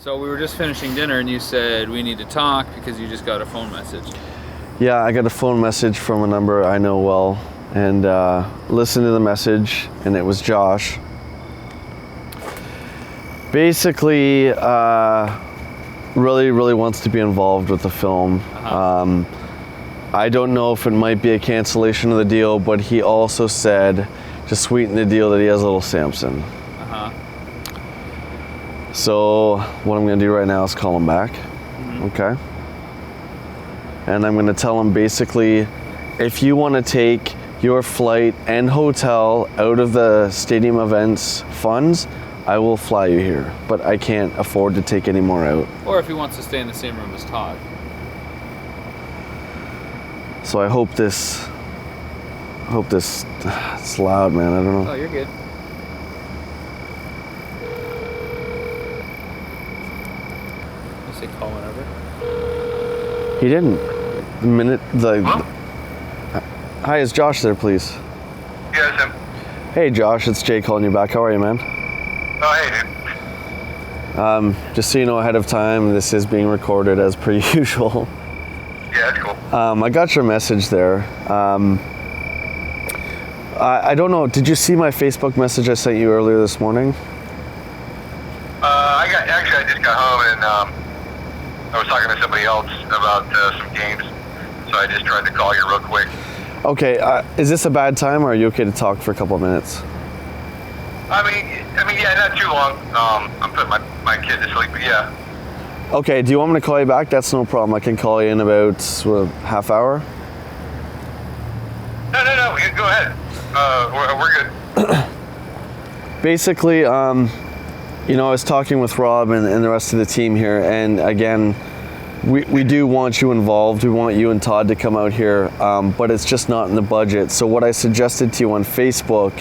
So we were just finishing dinner and you said we need to talk because you just got a phone message. Yeah, I got a phone message from a number I know well, and listened to the message, and it was Josh. Basically, really wants to be involved with the film. I don't know if it might be a cancellation of the deal, but he also said, to sweeten the deal, that he has a little Samson. So what I'm gonna do right now is call him back, okay? And I'm gonna tell him basically, if you wanna take your flight and hotel out of the stadium events funds, I will fly you here, but I can't afford to take any more out. Or if he wants to stay in the same room as Todd. So I hope this, it's loud, man, I don't know. Oh, you're good. You say call whenever. He didn't. Hi, is Josh there, please? Yeah, it's him. Hey Josh, it's Jay calling you back. How are you, man? Oh, hey, dude. Just so you know ahead of time, this is being recorded as per usual. Yeah, that's cool. I got your message there. I don't know, did you see my Facebook message I sent you earlier this morning? I just got home and I was talking to somebody else about some games, so I just tried to call you real quick. Okay, is this a bad time, or are you okay to talk for a couple of minutes? I mean, yeah, not too long. I'm putting my kid to sleep, but yeah. Okay, do you want me to call you back? That's no problem. I can call you in about half hour. No, go ahead. We're good. Basically, I was talking with Rob and the rest of the team here, and again, we do want you involved. We want you and Todd to come out here, but it's just not in the budget. So what I suggested to you on Facebook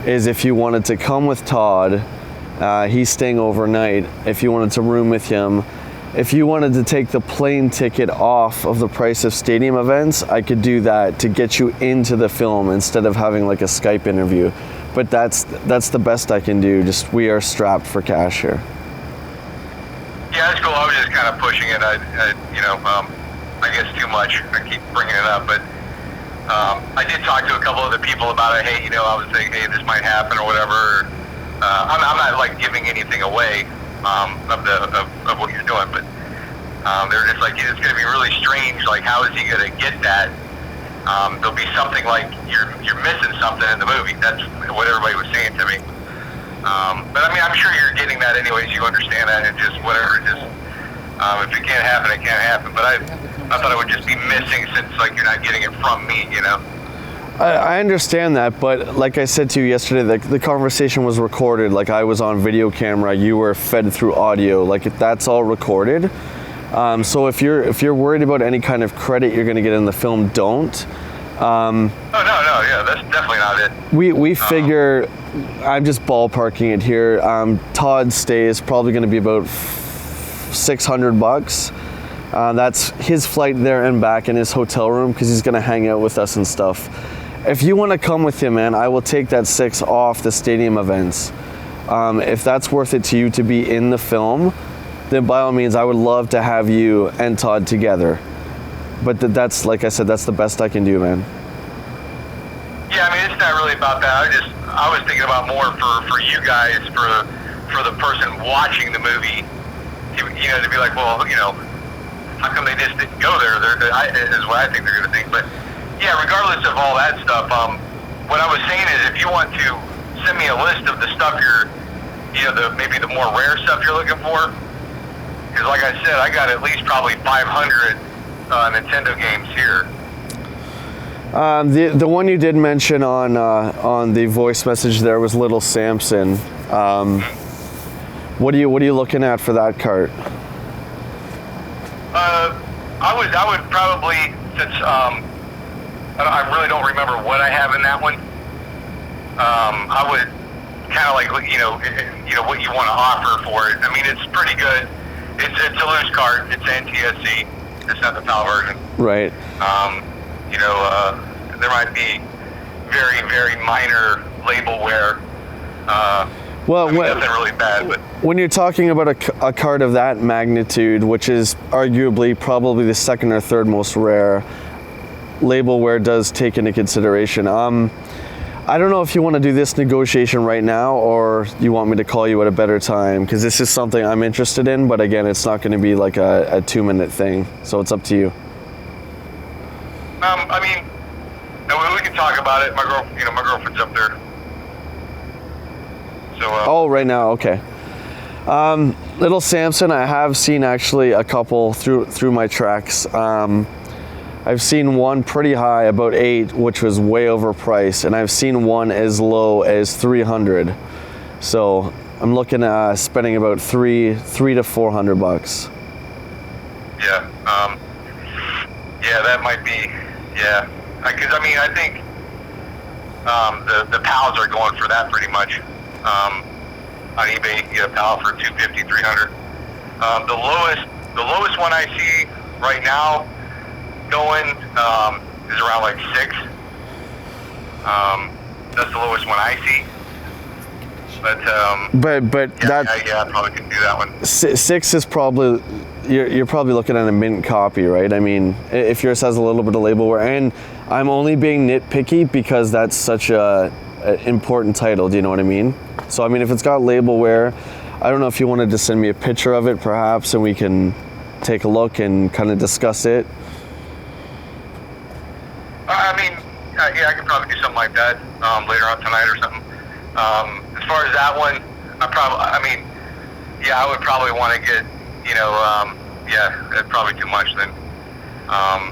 is, if you wanted to come with Todd, he's staying overnight. If you wanted to room with him, if you wanted to take the plane ticket off of the price of stadium events, I could do that to get you into the film instead of having like a Skype interview. But that's the best I can do. Just, we are strapped for cash here. Yeah, that's cool. I was just kind of pushing it. I guess too much. I keep bringing it up, but I did talk to a couple other people about it. Hey, I was thinking, hey, this might happen or whatever. I'm not like giving anything away of what you're doing, but they're just like, it's going to be really strange. Like, how is he going to get that? There'll be something like you're missing something in the movie. That's what everybody was saying to me. But I mean, I'm sure you're getting that anyways. You understand that. It's just whatever. If it can't happen, it can't happen. But I thought it would just be missing since like you're not getting it from me, I understand that, but like I said to you yesterday, the conversation was recorded. Like, I was on video camera, you were fed through audio. Like, that's all recorded. So if you're worried about any kind of credit you're going to get in the film, don't. No, yeah, that's definitely not it. We figure, I'm just ballparking it here. Todd's stay is probably going to be about $600. That's his flight there and back in his hotel room, because he's going to hang out with us and stuff. If you want to come with him, man, I will take that $600 off the stadium events. If that's worth it to you to be in the film, then by all means, I would love to have you and Todd together. But that's, like I said, that's the best I can do, man. Yeah, I mean, it's not really about that. I was thinking about more for you guys, for the person watching the movie, to be like, well, how come they just didn't go there? Is what I think they're going to think. But yeah, regardless of all that stuff, what I was saying is, if you want to send me a list of the stuff maybe the more rare stuff you're looking for, because like I said, I got at least probably 500 Nintendo games here. The one you did mention on the voice message there was Little Samson. What are you looking at for that cart? I would probably, since I really don't remember what I have in that one. I would kind of like what you want to offer for it. I mean, it's pretty good. It's a loose cart. It's NTSC. It's not the PAL version. Right. There might be very, very minor label wear. Well, nothing really bad, but when you're talking about a card of that magnitude, which is arguably probably the second or third most rare, labelware does take into consideration. I don't know if you want to do this negotiation right now or you want me to call you at a better time, because this is something I'm interested in, but again, it's not going to be like a 2-minute thing, so it's up to you. I mean, no, we can talk about it. My girlfriend's up there. So. Oh, right now, okay. Little Samson, I have seen actually a couple through my tracks. I've seen one pretty high, about 8, which was way overpriced, and I've seen one as low as 300. So I'm looking at spending about $300 to $400. Yeah. Yeah, that might be. Yeah. Because I think the pals are going for that pretty much. On eBay, you can get a pal for $250, $300. The lowest one I see right now going is around like 6. That's the lowest one I see. But yeah, I probably couldn't do that one. 6 is probably, you're probably looking at a mint copy, right? I mean, if yours has a little bit of labelware, and I'm only being nitpicky because that's such a important title. Do you know what I mean? So I mean, if it's got labelware, I don't know if you wanted to send me a picture of it perhaps, and we can take a look and kind of discuss it. I mean, yeah, I could probably do something like that later on tonight or something. As far as that one, I would probably want to get, it's probably too much then.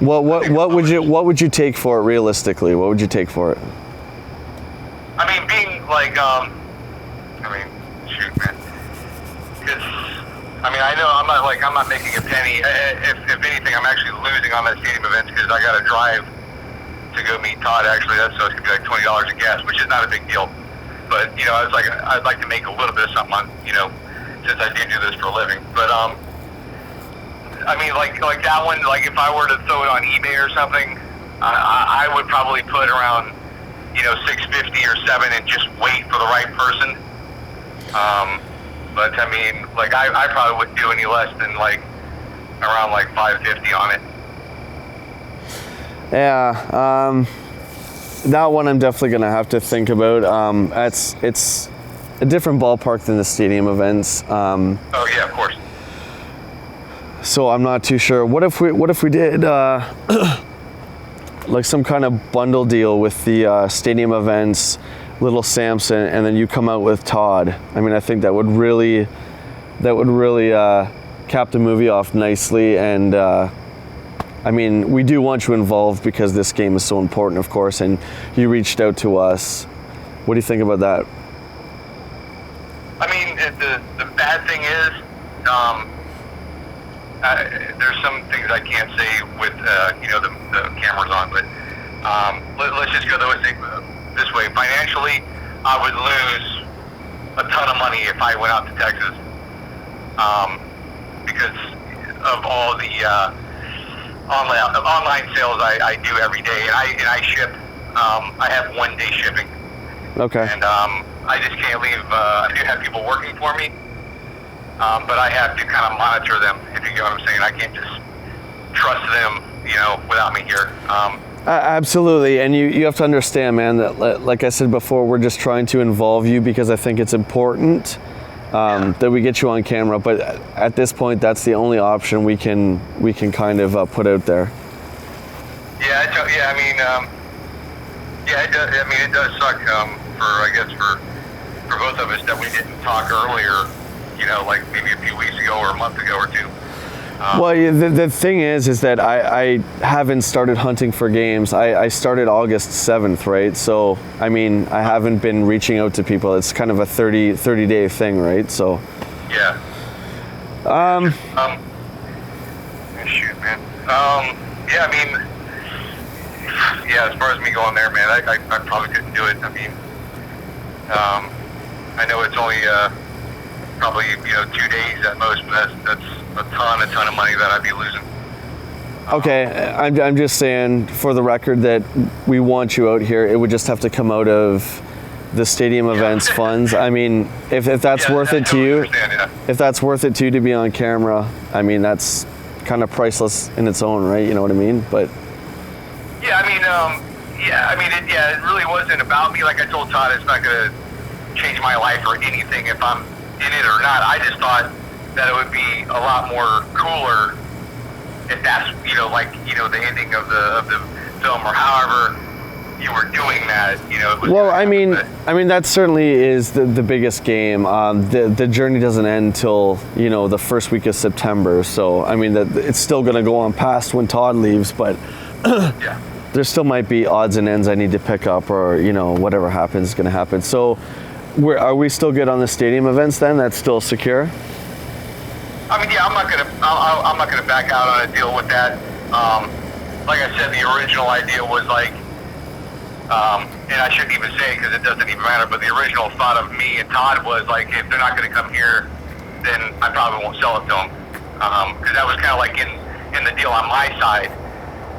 What would you take for it realistically? What would you take for it? I mean, being like, shoot, man. Because, I know I'm not making a penny. If anything, I'm actually losing on that stadium event because I got to drive to go meet Todd. Actually, so it's gonna be like $20 a gas, which is not a big deal. But I'd like to make a little bit of something on, since I do this for a living. But like that one, like if I were to throw it on eBay or something, I would probably put around, 650 or 7 and just wait for the right person. But I probably wouldn't do any less than around 550 on it. Yeah, that one I'm definitely gonna have to think about. It's a different ballpark than the stadium events. Oh yeah, of course. So I'm not too sure. What if we did like some kind of bundle deal with the stadium events, Little Samson, and then you come out with Todd? I mean, I think that would really cap the movie off nicely. And we do want you involved because this game is so important, of course, and you reached out to us. What do you think about that? The bad thing is, there's some things I can't say with the cameras on, but let's just go this way. Financially, I would lose a ton of money if I went out to Texas, because of all the online sales I do every day, and I ship. I have 1-day shipping. Okay. And I just can't leave. I do have people working for me, but I have to kind of monitor them, if you get what I'm saying. I can't just trust them, without me here. Absolutely, and you have to understand, man, that like I said before, we're just trying to involve you because I think it's important that we get you on camera. But at this point, that's the only option we can kind of put out there. It does suck for both of us that we didn't talk earlier, maybe a few weeks ago or a month ago or two. Well, the thing is that I haven't started hunting for games. I started August 7th, right? So, I haven't been reaching out to people. It's kind of a 30-day thing, right? So. Yeah. Shoot, man. As far as me going there, man, I probably couldn't do it. I know it's only probably 2 days at most, but that's a ton of money that I'd be losing. Okay, I'm just saying for the record that we want you out here. It would just have to come out of the stadium events funds. I mean, if that's worth it to you, if that's worth it to you to be on camera, I mean, that's kind of priceless in its own right. You know what I mean? But yeah, I mean, it really wasn't about me. Like I told Todd, it's not going to change my life or anything if I'm in it or not. I just thought that it would be a lot more cooler if that's, the ending of the film or however you were doing that, It was well, I mean, that certainly is the biggest game. The journey doesn't end till, the first week of September. So, I mean, it's still going to go on past when Todd leaves, but yeah. There still might be odds and ends I need to pick up, or, whatever happens is going to happen. So, are we still good on the stadium events then? That's still secure? I mean, yeah, I'm not gonna back out on a deal with that. Like I said, the original idea was like, and I shouldn't even say it because it doesn't even matter, but the original thought of me and Todd was like, if they're not gonna come here, then I probably won't sell it to them. Because that was kind of like in the deal on my side,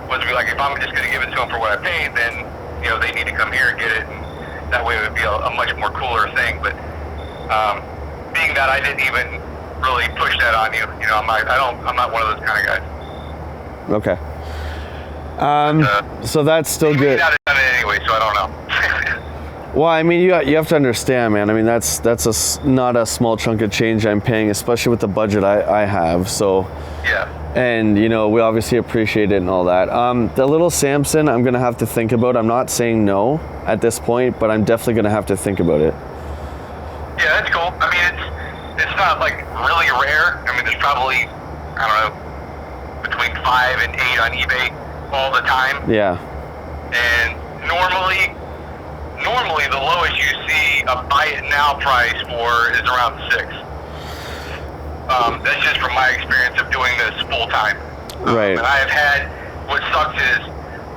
was to be like, if I'm just gonna give it to them for what I paid, then, they need to come here and get it, and that way it would be a much more cooler thing. But being that I didn't even really push that on you, I'm not one of those kind of guys. Okay. So that's still good. Not done it anyway, so I don't know. Well, I mean, you have to understand, man. I mean, that's not a small chunk of change I'm paying, especially with the budget I have. So. Yeah. And, we obviously appreciate it and all that. The little Samson, I'm going to have to think about. I'm not saying no at this point, but I'm definitely going to have to think about it. Yeah, that's cool. I mean, it's not like really rare. I mean, there's probably, I don't know, between 5 and 8 on eBay all the time. Yeah. And normally the lowest you see a buy it now price for is around 6. That's just from my experience of doing this full time. Right. And I have had, what sucks is,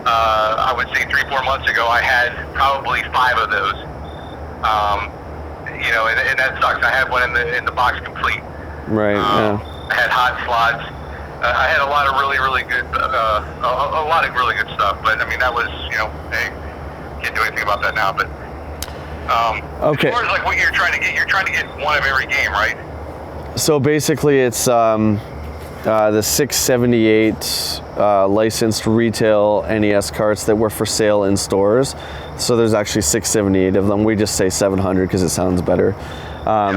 I would say 3-4 months ago, I had probably 5 of those. And that sucks. I had one in the box complete. Right. Yeah. I had hot slots. I had a lot of really, really good, a lot of really good stuff. But I mean, that was, hey, can't do anything about that now. But okay. As far as like what you're trying to get one of every game, right? So basically, it's the 678 licensed retail NES carts that were for sale in stores. So there's actually 678 of them. We just say 700 because it sounds better.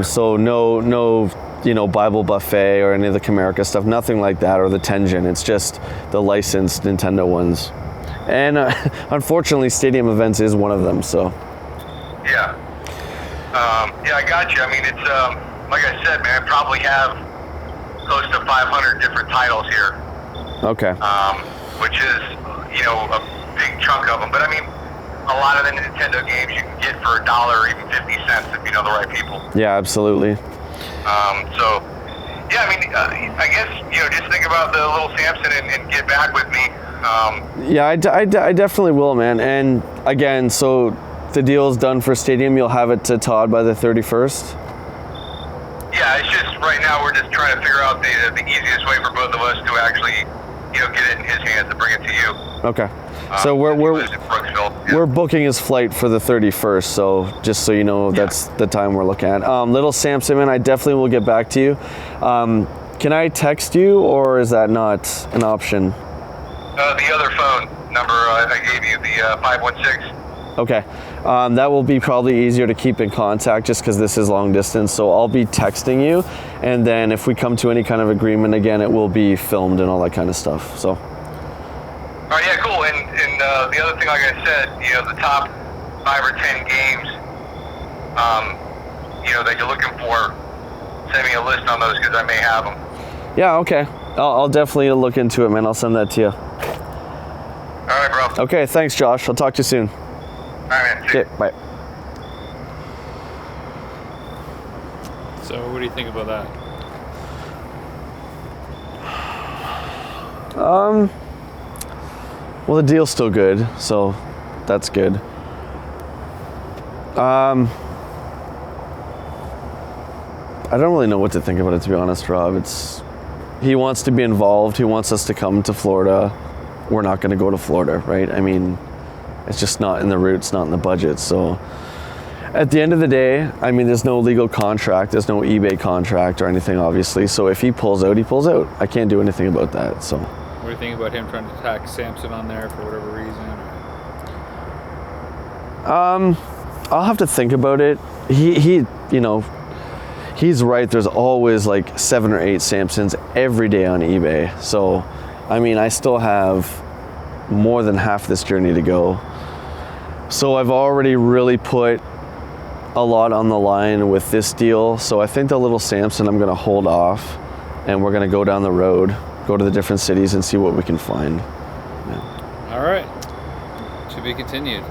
So no, Bible Buffet or any of the Comerica stuff, nothing like that, or the Tengen. It's just the licensed Nintendo ones. And unfortunately, Stadium Events is one of them. So. Yeah. I got you. I mean, it's like I said, man, I probably have close to 500 different titles here. Okay. Which is, a big chunk of them. But I mean, a lot of the Nintendo games you can get for $1 or even 50 cents if you know the right people. Yeah, absolutely. So, yeah, I mean, I guess, just think about the little Samson and get back with me. Yeah, I definitely will, man. And again, so the deal's done for Stadium. You'll have it to Todd by the 31st? Yeah, it's just right now we're just trying to figure out the easiest way for both of us to actually, get it in his hands and bring it to you. Okay. So we're Yeah. booking his flight for the 31st. So just so you know, that's the time we're looking at. Little Samson, man, I definitely will get back to you. Can I text you, or is that not an option? The other phone number I gave you, the 516. Okay. That will be probably easier to keep in contact just because this is long distance. So I'll be texting you, and then if we come to any kind of agreement again, it will be filmed and all that kind of stuff. So. All right, yeah, cool. And the other thing, like I said, the top 5 or 10 games, that you're looking for, send me a list on those because I may have them. Yeah. Okay. I'll definitely look into it, man. I'll send that to you. All right, bro. Okay. Thanks, Josh. I'll talk to you soon. All right, man. Okay. Bye. So what do you think about that? Well, the deal's still good, so that's good. I don't really know what to think about it, to be honest, Rob. He wants to be involved. He wants us to come to Florida. We're not going to go to Florida, right? I mean, it's just not in the roots, not in the budget. So, At the end of the day, I mean, there's no legal contract, there's no eBay contract or anything, obviously. So if he pulls out, he pulls out. I can't do anything about that. So. What do you think about him trying to attack Samson on there for whatever reason? I'll have to think about it. He, you know, he's right. There's always like 7 or 8 Samsons every day on eBay. So, I mean, I still have more than half this journey to go. So I've already really put a lot on the line with this deal. So I think the little Samson, I'm going to hold off, and we're going to go down the road, go to the different cities and see what we can find. Yeah. All right. To be continued.